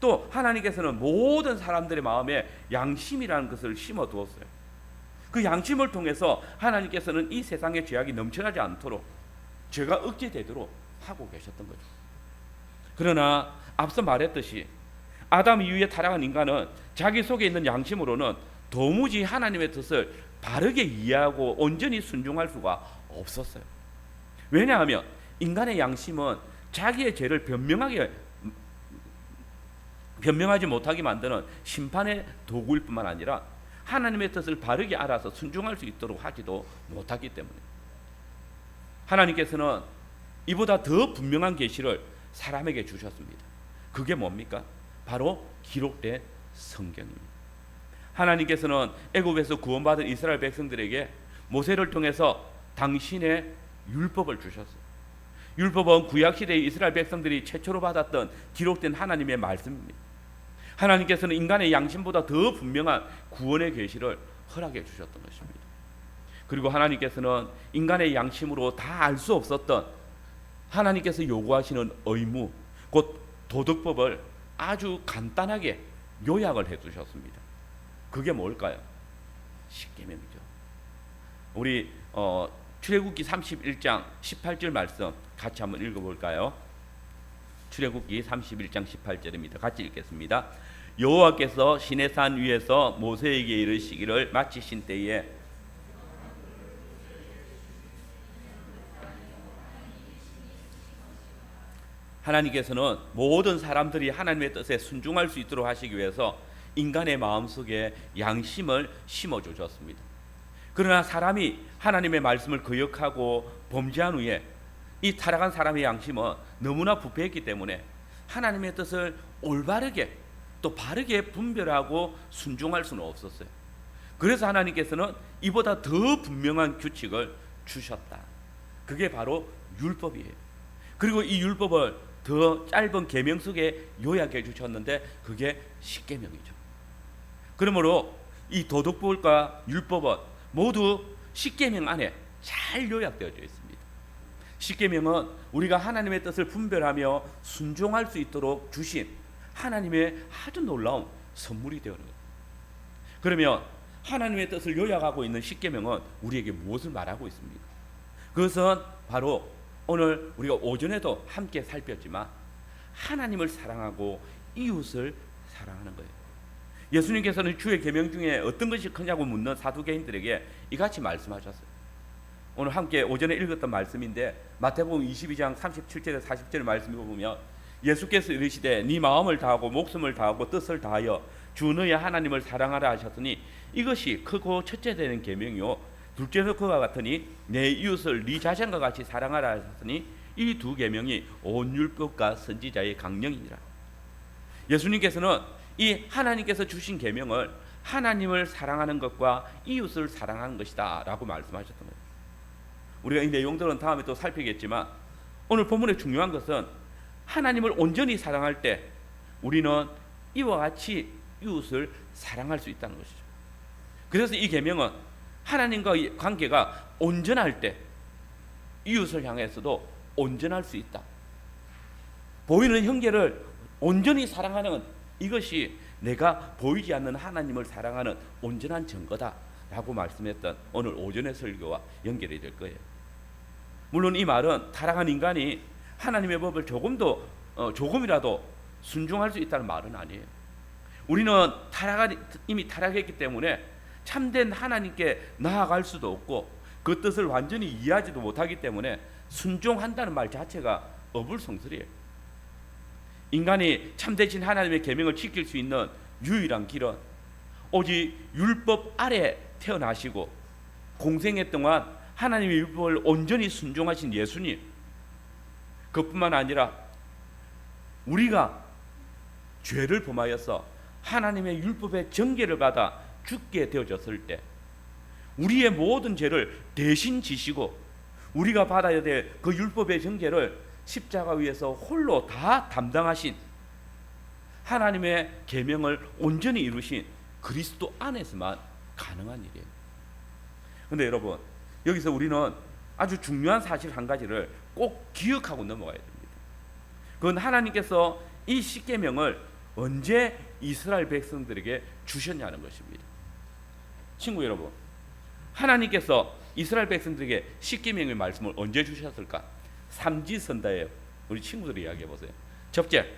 또 하나님께서는 모든 사람들의 마음에 양심이라는 것을 심어 두었어요. 그 양심을 통해서 하나님께서는 이 세상의 죄악이 넘쳐나지 않도록 죄가 억제되도록 하고 계셨던 거죠. 그러나 앞서 말했듯이 아담 이후에 타락한 인간은 자기 속에 있는 양심으로는 도무지 하나님의 뜻을 바르게 이해하고 온전히 순종할 수가 없었어요. 왜냐하면 인간의 양심은 자기의 죄를 변명하지 못하게 만드는 심판의 도구일 뿐만 아니라 하나님의 뜻을 바르게 알아서 순종할 수 있도록 하지도 못하기 때문에 하나님께서는 이보다 더 분명한 계시를 사람에게 주셨습니다. 그게 뭡니까? 바로 기록된 성경입니다. 하나님께서는 애굽에서 구원받은 이스라엘 백성들에게 모세를 통해서 당신의 율법을 주셨어요. 율법은 구약시대의 이스라엘 백성들이 최초로 받았던 기록된 하나님의 말씀입니다. 하나님께서는 인간의 양심보다 더 분명한 구원의 계시를 허락해 주셨던 것입니다. 그리고 하나님께서는 인간의 양심으로 다 알 수 없었던 하나님께서 요구하시는 의무, 곧 도덕법을 아주 간단하게 요약을 해 두셨습니다. 그게 뭘까요? 십계명이죠. 우리 출애굽기 31장 18절 말씀 같이 한번 읽어볼까요? 출애굽기 31장 18절입니다. 같이 읽겠습니다. 여호와께서 시내산 위에서 모세에게 이르시기를 마치신 때에 하나님께서는 모든 사람들이 하나님의 뜻에 순종할 수 있도록 하시기 위해서 인간의 마음속에 양심을 심어주셨습니다. 그러나 사람이 하나님의 말씀을 거역하고 범죄한 후에 이 타락한 사람의 양심은 너무나 부패했기 때문에 하나님의 뜻을 올바르게 또 바르게 분별하고 순종할 수는 없었어요. 그래서 하나님께서는 이보다 더 분명한 규칙을 주셨다. 그게 바로 율법이에요. 그리고 이 율법을 더 짧은 계명 속에 요약해 주셨는데 그게 십계명이죠. 그러므로 이 도덕법과 율법은 모두 십계명 안에 잘 요약되어져 있습니다. 십계명은 우리가 하나님의 뜻을 분별하며 순종할 수 있도록 주신 하나님의 아주 놀라운 선물이 되어는 거예요. 그러면 하나님의 뜻을 요약하고 있는 십계명은 우리에게 무엇을 말하고 있습니까? 그것은 바로 오늘 우리가 오전에도 함께 살폈지만 하나님을 사랑하고 이웃을 사랑하는 거예요. 예수님께서는 주의 계명 중에 어떤 것이 크냐고 묻는 사두개인들에게 이같이 말씀하셨어요. 오늘 함께 오전에 읽었던 말씀인데 마태복음 22장 37절에 40절 말씀을 보면 예수께서 이르시되 네 마음을 다하고 목숨을 다하고 뜻을 다하여 주 너의 하나님을 사랑하라 하셨으니 이것이 크고 첫째 되는 계명이요 둘째도 그와 같으니 내 이웃을 네 자신과 같이 사랑하라 하셨으니 이 두 계명이 온 율법과 선지자의 강령이니라. 예수님께서는 이 하나님께서 주신 계명을 하나님을 사랑하는 것과 이웃을 사랑하는 것이다 라고 말씀하셨던 거예요. 우리가 이 내용들은 다음에 또 살피겠지만 오늘 본문의 중요한 것은 하나님을 온전히 사랑할 때 우리는 이와 같이 이웃을 사랑할 수 있다는 것이죠. 그래서 이 계명은 하나님과의 관계가 온전할 때 이웃을 향해서도 온전할 수 있다. 보이는 형제를 온전히 사랑하는 이것이 내가 보이지 않는 하나님을 사랑하는 온전한 증거다 라고 말씀했던 오늘 오전의 설교와 연결이 될 거예요. 물론 이 말은 타락한 인간이 하나님의 법을 조금이라도 순종할 수 있다는 말은 아니에요. 우리는 이미 타락했기 때문에 참된 하나님께 나아갈 수도 없고 그 뜻을 완전히 이해하지도 못하기 때문에 순종한다는 말 자체가 어불성설이에요. 인간이 참되신 하나님의 계명을 지킬 수 있는 유일한 길은 오직 율법 아래 태어나시고 공생애 동안 하나님의 율법을 온전히 순종하신 예수님, 그뿐만 아니라 우리가 죄를 범하여서 하나님의 율법의 정죄를 받아 죽게 되어졌을 때 우리의 모든 죄를 대신 지시고 우리가 받아야 될 그 율법의 정죄를 십자가 위에서 홀로 다 담당하신 하나님의 계명을 온전히 이루신 그리스도 안에서만 가능한 일이에요. 그런데 여러분, 여기서 우리는 아주 중요한 사실 한 가지를 꼭 기억하고 넘어가야 됩니다. 그건 하나님께서 이 십계명을 언제 이스라엘 백성들에게 주셨냐는 것입니다. 친구 여러분, 하나님께서 이스라엘 백성들에게 십계명의 말씀을 언제 주셨을까? 삼지선다예요. 우리 친구들이 이야기해 보세요. 첫째,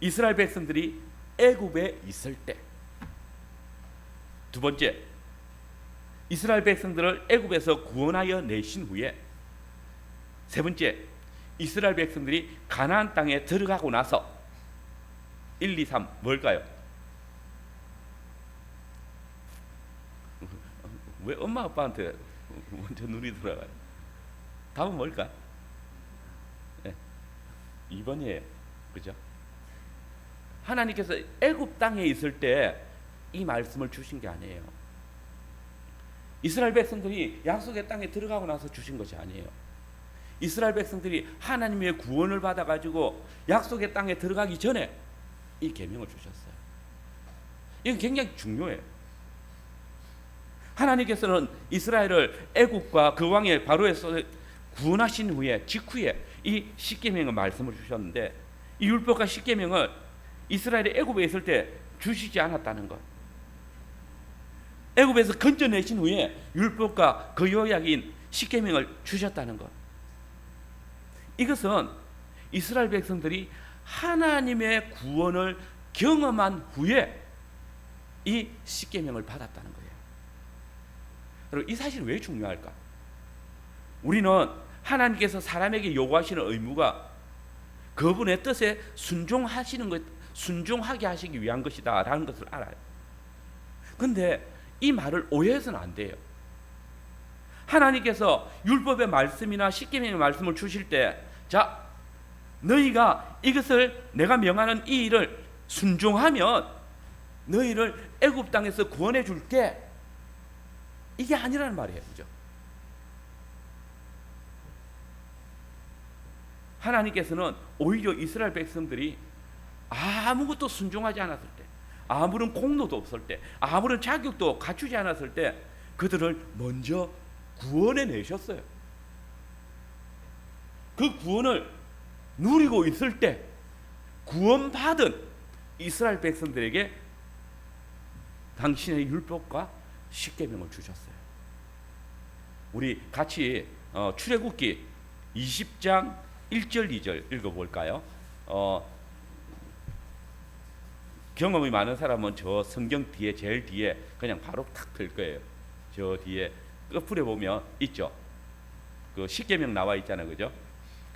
이스라엘 백성들이 애굽에 있을 때. 두 번째, 이스라엘 백성들을 애굽에서 구원하여 내신 후에. 세 번째, 이스라엘 백성들이 가나안 땅에 들어가고 나서. 1, 2, 3 뭘까요? 왜 엄마 아빠한테 먼저 눈이 돌아가요? 답은 뭘까? 네. 2번이에요. 그죠? 하나님께서 애굽 땅에 있을 때 이 말씀을 주신 게 아니에요. 이스라엘 백성들이 약속의 땅에 들어가고 나서 주신 것이 아니에요. 이스라엘 백성들이 하나님의 구원을 받아가지고 약속의 땅에 들어가기 전에 이 계명을 주셨어요. 이건 굉장히 중요해요. 하나님께서는 이스라엘을 애굽과 그 왕의 바로에서 구원하신 후에 직후에 이 십계명의 말씀을 주셨는데 이 율법과 십계명을 이스라엘이 애굽에 있을 때 주시지 않았다는 것. 애굽에서 건져내신 후에 율법과 그 요약인 십계명을 주셨다는 것. 이것은 이스라엘 백성들이 하나님의 구원을 경험한 후에 이 십계명을 받았다는 거예요. 그리고 이 사실이 왜 중요할까? 우리는 하나님께서 사람에게 요구하시는 의무가 그분의 뜻에 순종하게 하시기 위한 것이다라는 것을 알아요. 그런데 이 말을 오해해서는 안 돼요. 하나님께서 율법의 말씀이나 십계명의 말씀을 주실 때, 자, 너희가 이것을 내가 명하는 이 일을 순종하면 너희를 애굽 땅에서 구원해 줄게. 이게 아니라는 말이에요. 그죠? 하나님께서는 오히려 이스라엘 백성들이 아무것도 순종하지 않았을 때, 아무런 공로도 없을 때, 아무런 자격도 갖추지 않았을 때 그들을 먼저 구원해 내셨어요. 그 구원을 누리고 있을 때 구원받은 이스라엘 백성들에게 당신의 율법과 십계명을 주셨어요. 우리 같이 출애굽기 20장 1절 2절 읽어볼까요? 경험이 많은 사람은 저 성경 뒤에 제일 뒤에 그냥 바로 탁 들 거예요. 저 뒤에 끝풀에 보면 있죠. 그 십계명 나와 있잖아요, 그죠?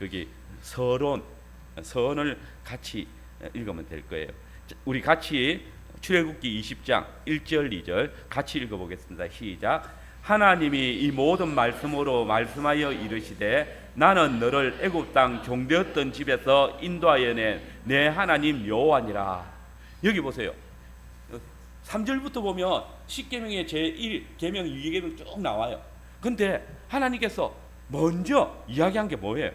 거기 선을 같이 읽으면 될 거예요. 우리 같이 출애굽기 20장 1절 2절 같이 읽어보겠습니다. 시작. 하나님이 이 모든 말씀으로 말씀하여 이르시되 나는 너를 애굽 땅 종되었던 집에서 인도하여 낸 내 하나님 여호와니라. 여기 보세요. 3절부터 보면 십계명의 제1 계명, 2계명 쭉 나와요. 근데 하나님께서 먼저 이야기한 게 뭐예요?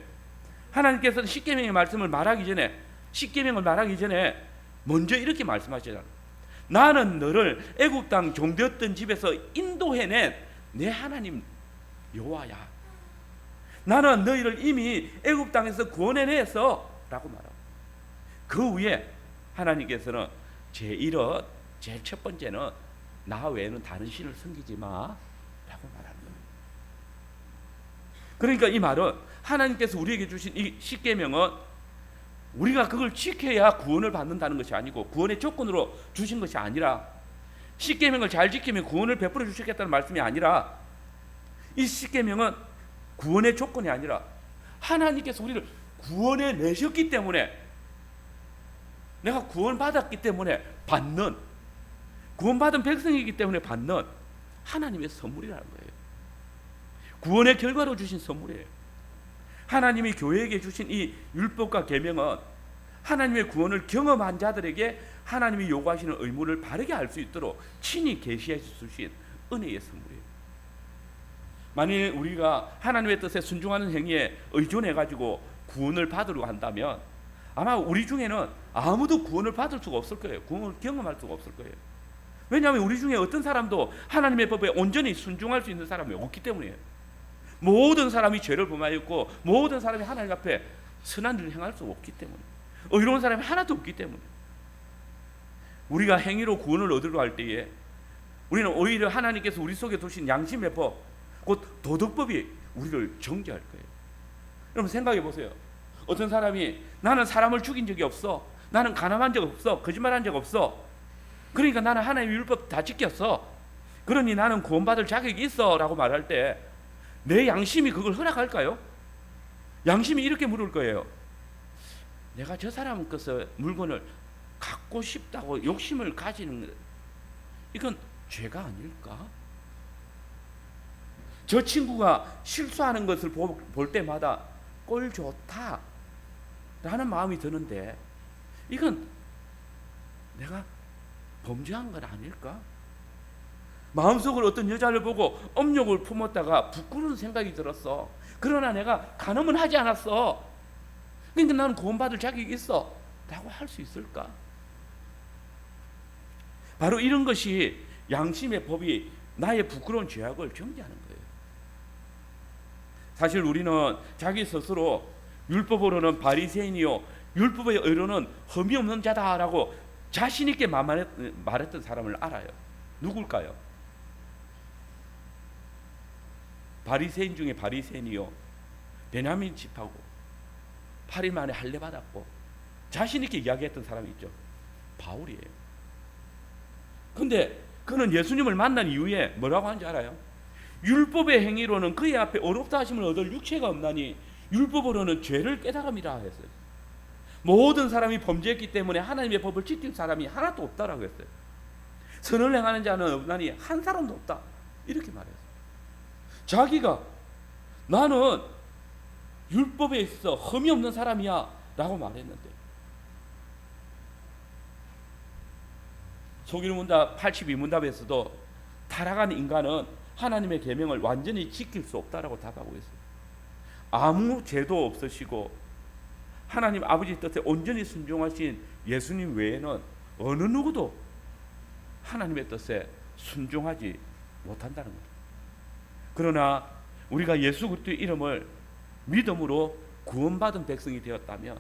하나님께서는 십계명의 말씀을 말하기 전에, 십계명을 말하기 전에 먼저 이렇게 말씀하시잖아요. 나는 너를 애굽 땅 종되었던 집에서 인도해낸 내 하나님 여호와야. 나는 너희를 이미 애굽 땅에서 구원해내서 라고 말하고, 그 위에 하나님께서는 제일 첫 번째는 나 외에는 다른 신을 섬기지 마 라고 말하는 거예요. 그러니까 이 말은 하나님께서 우리에게 주신 이 십계명은 우리가 그걸 지켜야 구원을 받는다는 것이 아니고, 구원의 조건으로 주신 것이 아니라, 십계명을 잘 지키면 구원을 베풀어 주시겠다는 말씀이 아니라, 이 십계명은 구원의 조건이 아니라 하나님께서 우리를 구원해 내셨기 때문에, 내가 구원받았기 때문에 받는, 구원받은 백성이기 때문에 받는 하나님의 선물이라는 거예요. 구원의 결과로 주신 선물이에요. 하나님이 교회에게 주신 이 율법과 계명은 하나님의 구원을 경험한 자들에게 하나님이 요구하시는 의무를 바르게 알 수 있도록 친히 계시해 주신 은혜의 선물이에요. 만일 우리가 하나님의 뜻에 순종하는 행위에 의존해 가지고 구원을 받으려고 한다면 아마 우리 중에는 아무도 구원을 받을 수가 없을 거예요. 구원을 경험할 수가 없을 거예요. 왜냐하면 우리 중에 어떤 사람도 하나님의 법에 온전히 순종할 수 있는 사람이 없기 때문이에요. 모든 사람이 죄를 범하였고 모든 사람이 하나님 앞에 선한 일을 행할 수 없기 때문에, 의로운 사람이 하나도 없기 때문에, 우리가 행위로 구원을 얻으려 할 때에 우리는 오히려 하나님께서 우리 속에 두신 양심의 법, 곧 도덕법이 우리를 정죄할 거예요. 여러분 생각해 보세요. 어떤 사람이 나는 사람을 죽인 적이 없어, 나는 가늠한 적 없어, 거짓말한 적 없어, 그러니까 나는 하나님의 율법 다 지켰어, 그러니 나는 구원받을 자격이 있어 라고 말할 때 내 양심이 그걸 허락할까요? 양심이 이렇게 물을 거예요. 내가 저 사람 것을 물건을 갖고 싶다고 욕심을 가지는 이건 죄가 아닐까? 저 친구가 실수하는 것을 볼 때마다 꼴 좋다 라는 마음이 드는데 이건 내가 범죄한 건 아닐까? 마음속으로 어떤 여자를 보고 업욕을 품었다가 부끄러운 생각이 들었어. 그러나 내가 간음은 하지 않았어. 그러니까 나는 구원받을 자격이 있어 라고 할 수 있을까? 바로 이런 것이 양심의 법이 나의 부끄러운 죄악을 정죄하는 거예요. 사실 우리는 자기 스스로 율법으로는 바리새인이요 율법의 의로는 흠이 없는 자다라고 자신 있게 말했던 사람을 알아요. 누굴까요? 바리새인 중에 바리새인이요 베냐민 집하고 8일 만에 할례 받았고 자신 있게 이야기했던 사람이 있죠. 바울이에요. 근데 그는 예수님을 만난 이후에 뭐라고 하는지 알아요? 율법의 행위로는 그의 앞에 어렵다 하심을 얻을 육체가 없나니 율법으로는 죄를 깨달음이라 했어요. 모든 사람이 범죄했기 때문에 하나님의 법을 지킬 사람이 하나도 없다라고 했어요. 선을 행하는 자는 없나니 한 사람도 없다 이렇게 말했어요. 자기가 나는 율법에 있어 흠이 없는 사람이야 라고 말했는데 속일문답 82문답에서도 타락한 인간은 하나님의 계명을 완전히 지킬 수 없다라고 답하고 있어요. 아무 죄도 없으시고 하나님 아버지 뜻에 온전히 순종하신 예수님 외에는 어느 누구도 하나님의 뜻에 순종하지 못한다는 거예요. 그러나 우리가 예수 그리스도의 이름을 믿음으로 구원받은 백성이 되었다면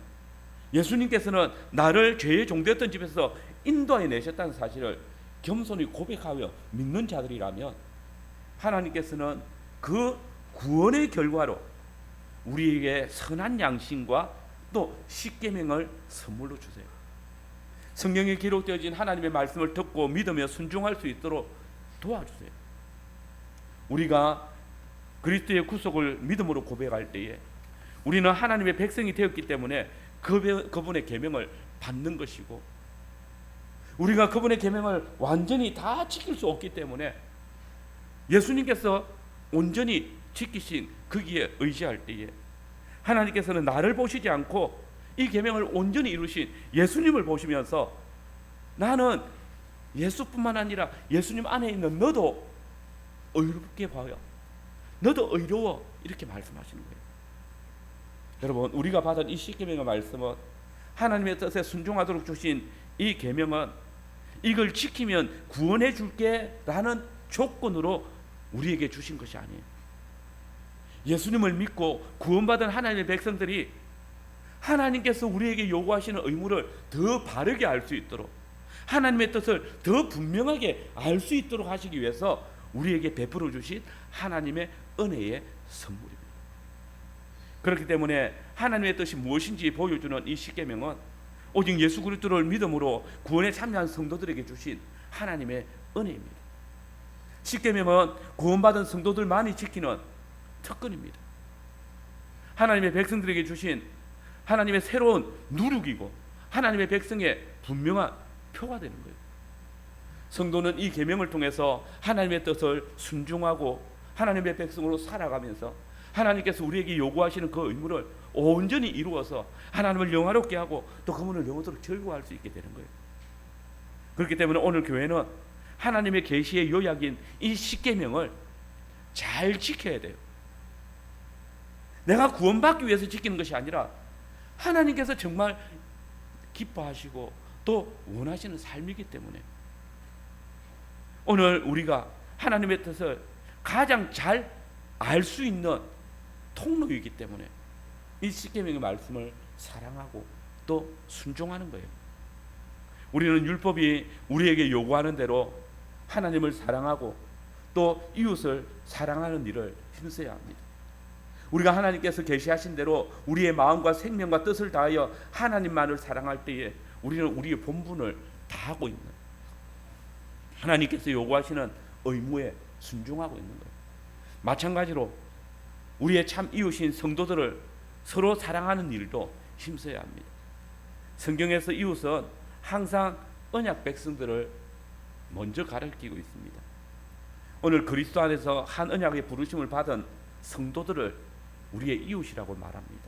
예수님께서는 나를 죄의 종되었던 집에서 인도해 내셨다는 사실을 겸손히 고백하여 믿는 자들이라면 하나님께서는 그 구원의 결과로 우리에게 선한 양심과 또 십계명을 선물로 주세요. 성경에 기록되어진 하나님의 말씀을 듣고 믿으며 순종할 수 있도록 도와주세요. 우리가 그리스도의 구속을 믿음으로 고백할 때에 우리는 하나님의 백성이 되었기 때문에 그분의 계명을 받는 것이고 우리가 그분의 계명을 완전히 다 지킬 수 없기 때문에 예수님께서 온전히 지키신 거기에 의지할 때에 하나님께서는 나를 보시지 않고 이 계명을 온전히 이루신 예수님을 보시면서 나는 예수뿐만 아니라 예수님 안에 있는 너도 의롭게 봐요. 너도 의로워 이렇게 말씀하시는 거예요. 여러분 우리가 받은 이 십계명의 말씀은 하나님의 뜻에 순종하도록 주신 이 계명은 이걸 지키면 구원해 줄게 라는 조건으로 우리에게 주신 것이 아니에요. 예수님을 믿고 구원받은 하나님의 백성들이 하나님께서 우리에게 요구하시는 의무를 더 바르게 알 수 있도록 하나님의 뜻을 더 분명하게 알 수 있도록 하시기 위해서 우리에게 베풀어 주신 하나님의 은혜의 선물입니다. 그렇기 때문에 하나님의 뜻이 무엇인지 보여주는 이 십계명은 오직 예수 그리스도를 믿음으로 구원에 참여한 성도들에게 주신 하나님의 은혜입니다. 십계명은 구원받은 성도들만이 지키는 특권입니다. 하나님의 백성들에게 주신 하나님의 새로운 누룩이고 하나님의 백성의 분명한 표가 되는 거예요. 성도는 이 계명을 통해서 하나님의 뜻을 순종하고 하나님의 백성으로 살아가면서 하나님께서 우리에게 요구하시는 그 의무를 온전히 이루어서 하나님을 영화롭게 하고 또 그분을 영원토록 즐거워할 수 있게 되는 거예요. 그렇기 때문에 오늘 교회는 하나님의 계시의 요약인 이 십계명을 잘 지켜야 돼요. 내가 구원받기 위해서 지키는 것이 아니라 하나님께서 정말 기뻐하시고 또 원하시는 삶이기 때문에 오늘 우리가 하나님의 뜻을 가장 잘 알 수 있는 통로이기 때문에 이 십계명의 말씀을 사랑하고 또 순종하는 거예요. 우리는 율법이 우리에게 요구하는 대로 하나님을 사랑하고 또 이웃을 사랑하는 일을 힘써야 합니다. 우리가 하나님께서 계시하신 대로 우리의 마음과 생명과 뜻을 다하여 하나님만을 사랑할 때에 우리는 우리의 본분을 다하고 있는, 하나님께서 요구하시는 의무에 순종하고 있는 거예요. 마찬가지로 우리의 참 이웃인 성도들을 서로 사랑하는 일도 힘써야 합니다. 성경에서 이웃은 항상 언약 백성들을 먼저 가리키고 있습니다. 오늘 그리스도 안에서 한 언약의 부르심을 받은 성도들을 우리의 이웃이라고 말합니다.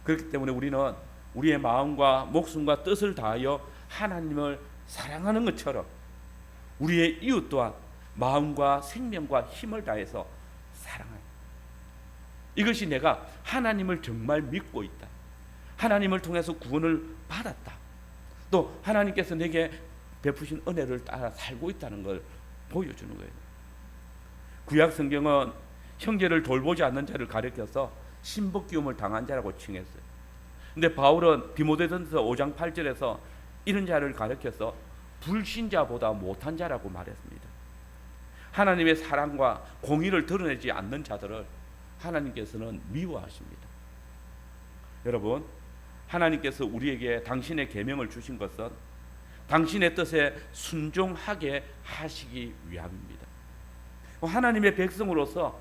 그렇기 때문에 우리는 우리의 마음과 목숨과 뜻을 다하여 하나님을 사랑하는 것처럼 우리의 이웃 또한 마음과 생명과 힘을 다해서 사랑하는, 이것이 내가 하나님을 정말 믿고 있다, 하나님을 통해서 구원을 받았다, 또 하나님께서 내게 베푸신 은혜를 따라 살고 있다는 걸 보여주는 거예요. 구약 성경은 형제를 돌보지 않는 자를 가리켜서 신복기움을 당한 자라고 칭했어요. 근데 바울은 디모데전서 5장 8절에서 이런 자를 가리켜서 불신자보다 못한 자라고 말했습니다. 하나님의 사랑과 공의를 드러내지 않는 자들을 하나님께서는 미워하십니다. 여러분, 하나님께서 우리에게 당신의 계명을 주신 것은 당신의 뜻에 순종하게 하시기 위함입니다. 하나님의 백성으로서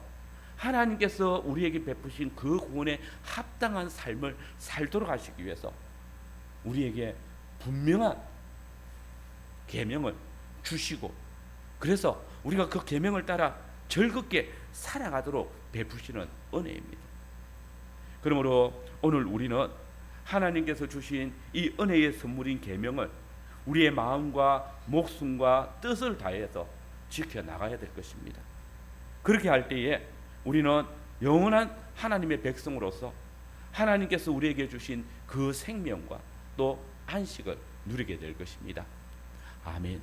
하나님께서 우리에게 베푸신 그 구원에 합당한 삶을 살도록 하시기 위해서 우리에게 분명한 계명을 주시고, 그래서 우리가 그 계명을 따라 즐겁게 살아가도록 베푸시는 은혜입니다. 그러므로 오늘 우리는 하나님께서 주신 이 은혜의 선물인 계명을 우리의 마음과 목숨과 뜻을 다해서 지켜나가야 될 것입니다. 그렇게 할 때에 우리는 영원한 하나님의 백성으로서 하나님께서 우리에게 주신 그 생명과 또 안식을 누리게 될 것입니다. 아멘.